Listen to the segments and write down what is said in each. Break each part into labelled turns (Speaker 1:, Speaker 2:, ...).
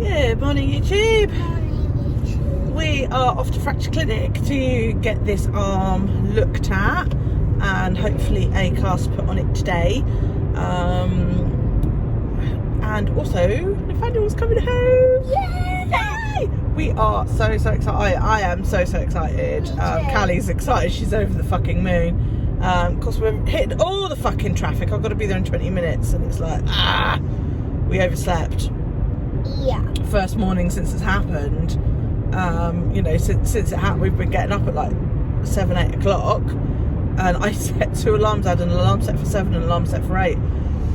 Speaker 1: Good morning, YouTube.
Speaker 2: Morning, YouTube.
Speaker 1: We are off to Fracture Clinic to get this arm looked at and hopefully a cast put on it today. And also, Nathaniel's coming home. Yay! We are so excited. I am so excited. Callie's excited. She's over the fucking moon. Of course, we're hitting all the fucking traffic. I've got to be there in 20 minutes, and it's like, we overslept.
Speaker 2: Yeah.
Speaker 1: First morning since it's happened. Since it happened, we've been getting up at like 7-8 o'clock, and I set 2 alarms. I had an alarm set for 7 and an alarm set for 8,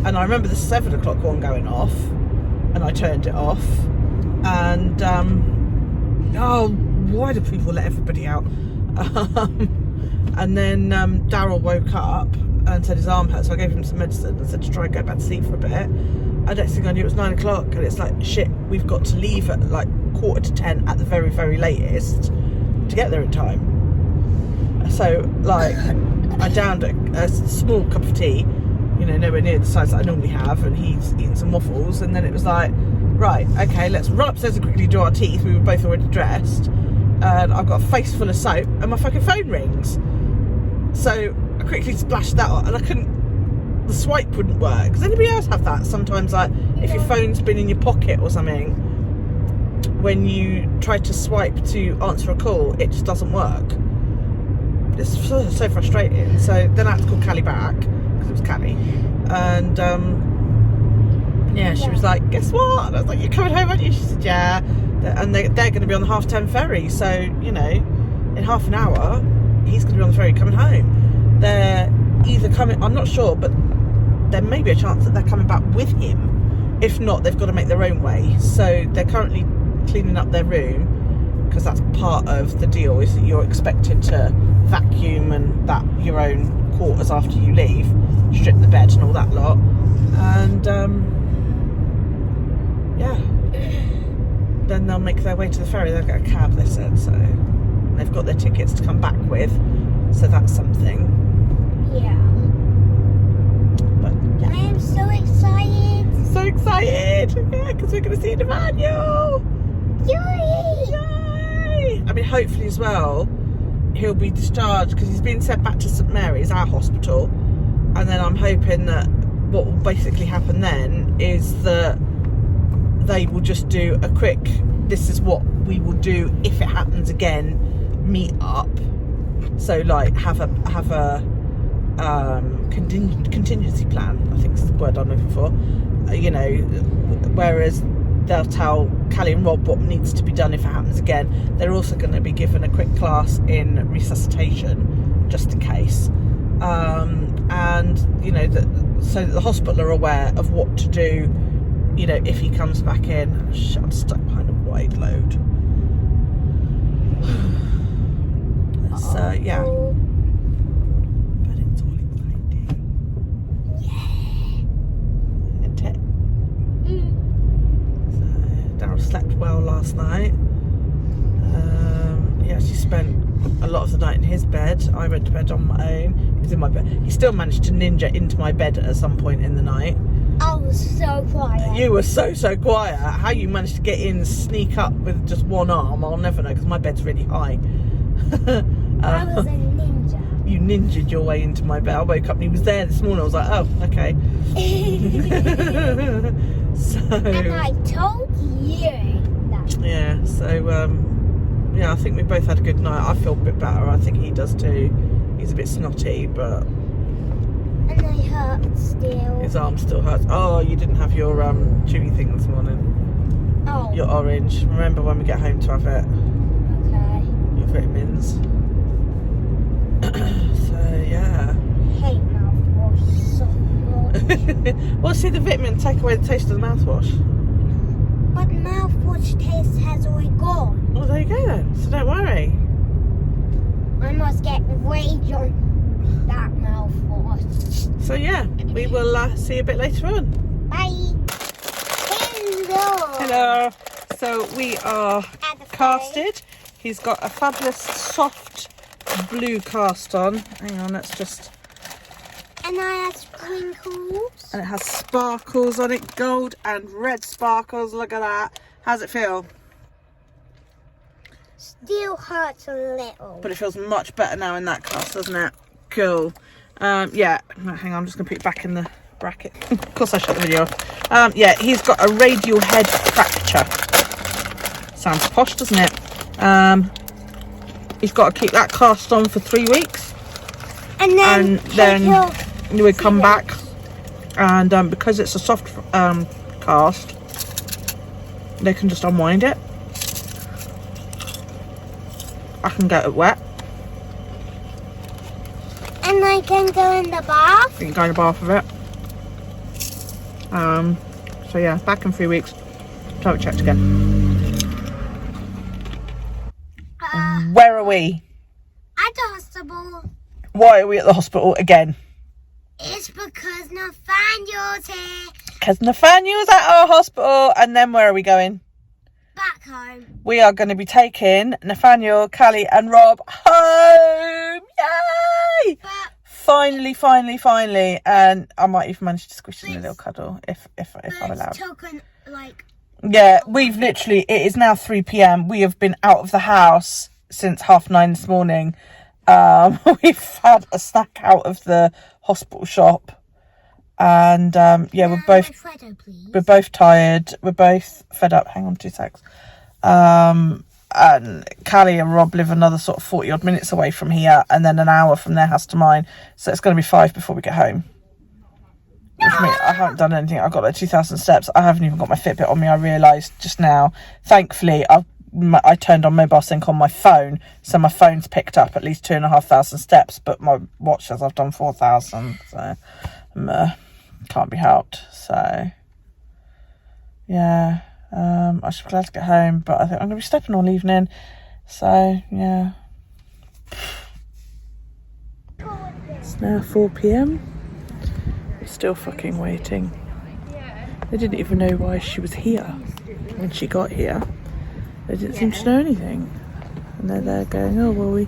Speaker 1: and I remember the 7 o'clock one going off, and I turned it off, and why do people let everybody out? And then Daryl woke up and said his arm hurt, so I gave him some medicine and said to try and go back to sleep for a bit. And next thing I knew, it was 9 o'clock, and it's like, shit, we've got to leave at like 9:45 at the very latest to get there in time. So like, I downed a small cup of tea, nowhere near the size that I normally have, and he's eating some waffles, and then it was like, right, okay, let's run upstairs and quickly do our teeth. We were both already dressed, and I've got a face full of soap, and my fucking phone rings. So I quickly splashed that on, and I couldn't, the swipe wouldn't work. Does anybody else have that? Sometimes, like, if your phone's been in your pocket or something, when you try to swipe to answer a call, it just doesn't work. It's so frustrating. So then I had to call Callie back, because it was Callie, and she was like, guess what? And I was like, you're coming home, aren't you? She said, yeah. And they're going to be on the 10:30 ferry, so in half an hour he's going to be on the ferry coming home. They're either coming, I'm not sure, but there may be a chance that they're coming back with him. If not, they've got to make their own way. So they're currently cleaning up their room, because that's part of the deal, is that you're expected to vacuum and that your own quarters after you leave, strip the bed and all that lot. And then they'll make their way to the ferry. They'll get a cab, they said, so they've got their tickets to come back with, so that's something.
Speaker 2: Yeah.
Speaker 1: But yeah,
Speaker 2: I am so excited.
Speaker 1: so excited, yeah, because we're going to see Nathaniel.
Speaker 2: Yay!
Speaker 1: I mean, hopefully as well, he'll be discharged, because he's been sent back to St Mary's, our hospital, and then I'm hoping that what will basically happen then is that they will just do a quick, this is what we will do if it happens again, meet up. So like have a contingency plan, I think is the word I'm looking for. Whereas they'll tell Callie and Rob what needs to be done if it happens again. They're also going to be given a quick class in resuscitation, just in case. So that the hospital are aware of what to do, if he comes back in. I'm stuck behind a wide load. So yeah. But it's all exciting. Yeah. Isn't it? So Daryl slept well last night. He actually spent a lot of the night in his bed. I went to bed on my own. He was in my bed. He still managed to ninja into my bed at some point in the night.
Speaker 2: I was so quiet.
Speaker 1: You were so quiet. How you managed to get in, sneak up with just one arm, I'll never know, because my bed's really high.
Speaker 2: I was a ninja.
Speaker 1: You ninjaed your way into my bed. I woke up and he was there this morning. I was like, oh, okay.
Speaker 2: And I told you that.
Speaker 1: Yeah, so I think we both had a good night. I feel a bit better. I think he does too. He's a bit snotty, but
Speaker 2: And I hurt still.
Speaker 1: his arm still hurts. Oh, you didn't have your chewy thing this morning.
Speaker 2: Oh.
Speaker 1: Your orange. Remember when we get home to have it.
Speaker 2: Okay.
Speaker 1: Your vitamins. So yeah.
Speaker 2: Hate mouthwash so much.
Speaker 1: Well, see, the vitamin take away the taste of the mouthwash.
Speaker 2: But mouthwash taste has already gone.
Speaker 1: Well, there you go then. So don't worry.
Speaker 2: I must get rage on that mouthwash.
Speaker 1: So yeah, we will see you a bit later on.
Speaker 2: Bye. Hello.
Speaker 1: Hello. So we are
Speaker 2: At the
Speaker 1: casted. He's got a fabulous soft blue cast on. Hang on, let's just.
Speaker 2: And I have sprinkles.
Speaker 1: And it has sparkles on it, gold and red sparkles. Look at that. How's it feel?
Speaker 2: Still hurts a little.
Speaker 1: But it feels much better now in that cast, doesn't it? Cool. Yeah, hang on, I'm just going to put it back in the bracket. Of course I shut the video off. Yeah, he's got a radial head fracture. Sounds posh, doesn't it? He's got to keep that cast on for 3 weeks.
Speaker 2: And
Speaker 1: then we come back. And because it's a soft cast, they can just unwind it. I can get it wet.
Speaker 2: And I can go in the bath.
Speaker 1: You can go in the bath with it. So yeah, back in 3 weeks. To have it checked again. Where are we?
Speaker 2: At the hospital.
Speaker 1: Why are we at the hospital again?
Speaker 2: It's because Nathaniel's here.
Speaker 1: Because Nathaniel's at our hospital. And then where are we going?
Speaker 2: Back home.
Speaker 1: We are going to be taking Nathaniel, Callie and Rob home. Yay!
Speaker 2: But
Speaker 1: Finally. And I might even manage to squish in a little cuddle if I'm allowed.
Speaker 2: Taken, like,
Speaker 1: yeah, we've literally, it is now 3 p.m. We have been out of the house since 9:30 this morning. We've had a snack out of the hospital shop. And yeah, we're both tired. We're both fed up. Hang on 2 secs. And Callie and Rob live another sort of 40 odd minutes away from here, and then an hour from their house to mine. So it's going to be 5 before we get home. Which means I haven't done anything. I've got like 2,000 steps. I haven't even got my Fitbit on me. I realised just now. Thankfully, I turned on mobile sync on my phone, so my phone's picked up at least 2,500 steps. But my watch says I've done 4,000. So can't be helped. So yeah, I should be glad to get home. But I think I'm going to be stepping all evening. So yeah. It's now 4 p.m. Still fucking waiting. They didn't even know why she was here when she got here. They didn't seem to know anything. And they're there going, oh, well, we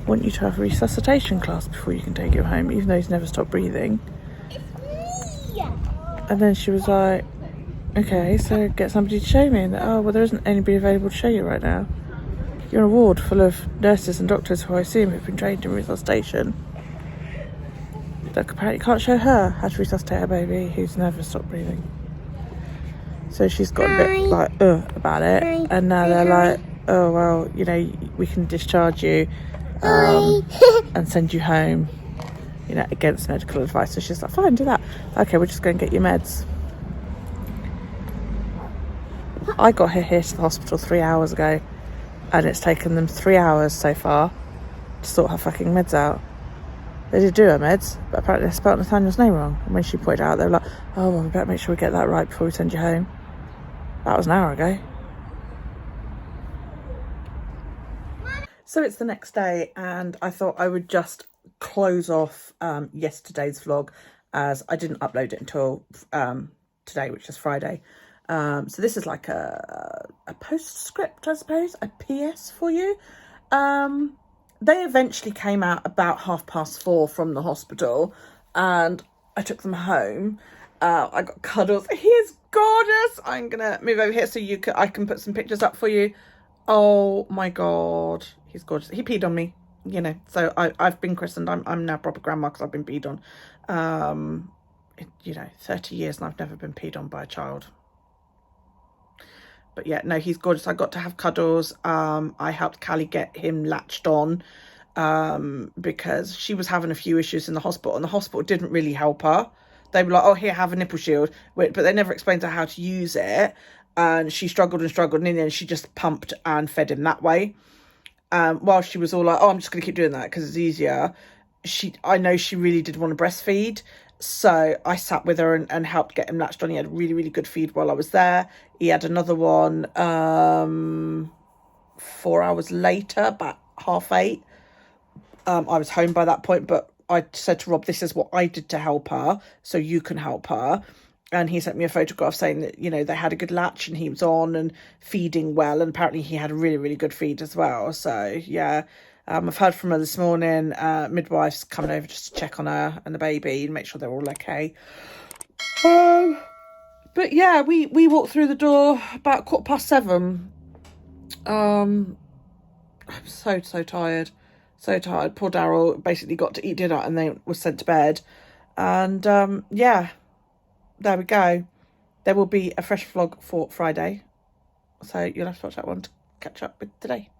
Speaker 1: want you to have a resuscitation class before you can take him home, even though he's never stopped breathing. And then she was like, okay, so get somebody to show me. And oh, well, there isn't anybody available to show you right now. You're in a ward full of nurses and doctors who I assume have been trained in resuscitation. Look, apparently can't show her how to resuscitate a baby who's never stopped breathing. So she's got a bit like about it, and now they're like, oh well, you know, we can discharge you and send you home, you know, against medical advice. So she's like, fine, do that. Okay, we're just going to get your meds. I got her here to the hospital 3 hours ago, and it's taken them 3 hours so far to sort her fucking meds out. They did do her meds, but apparently they spelled Nathaniel's name wrong. And when she pointed out, they were like, oh, well, we better make sure we get that right before we send you home. That was an hour ago. So it's the next day, and I thought I would just close off yesterday's vlog, as I didn't upload it until today, which is Friday. So this is like a postscript, I suppose, a PS for you. They eventually came out about 4:30 from the hospital, and I took them home. I got cuddles. He is gorgeous. I'm gonna move over here so I can put some pictures up for you. Oh my god, he's gorgeous. He peed on me, you know. So I've been christened. I'm now proper grandma because I've been peed on. You know, 30 years and I've never been peed on by a child. But yeah, no, he's gorgeous. I got to have cuddles. I helped Callie get him latched on because she was having a few issues in the hospital, and the hospital didn't really help her. They were like, oh, here, have a nipple shield. But they never explained to her how to use it. And she struggled, and in the end, she just pumped and fed him that way. While she was all like, oh, I'm just going to keep doing that because it's easier. I know she really did want to breastfeed. So I sat with her and helped get him latched on. He had a really, really good feed while I was there. He had another one 4 hours later, about 8:30. I was home by that point, but I said to Rob, this is what I did to help her, so you can help her. And he sent me a photograph saying that, you know, they had a good latch and he was on and feeding well. And apparently he had a really, really good feed as well. So, yeah. I've heard from her this morning. Midwife's coming over just to check on her and the baby and make sure they're all okay. But But yeah, we walked through the door about 7:15. I'm so tired. So tired. Poor Daryl basically got to eat dinner and then was sent to bed. And yeah, there we go. There will be a fresh vlog for Friday. So you'll have to watch that one to catch up with today.